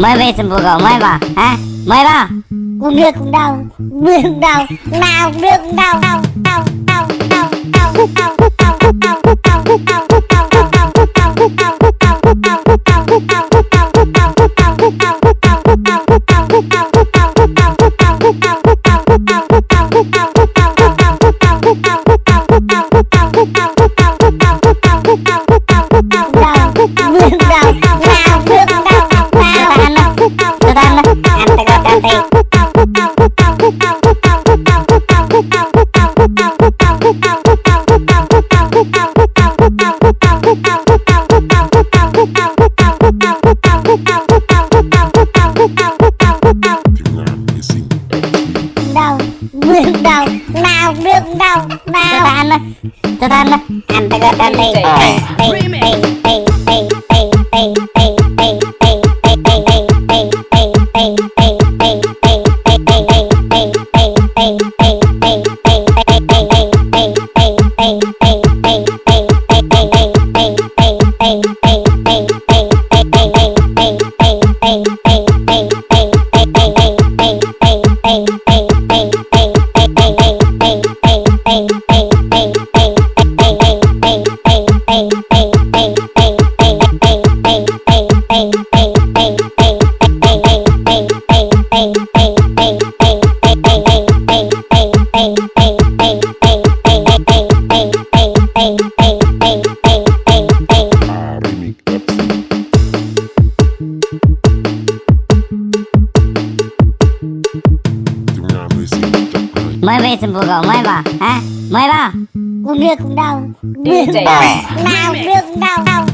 Mới về sầm cậu mới vào hả? Mới vào. Cũng đưa cũng đau, đưa cũng đau, nào cũng đưa cũng đau, đau, đau, đau, đau, đau, đau, đau, đau, đau, đau, đau, nào được đâu nào cho tan ăn ta ăn đây mới về sầm cậu mới vào hả? Mới vào. Cũng đưa cũng đau, đưa cũng đau, nào đưa cũng đau, đau.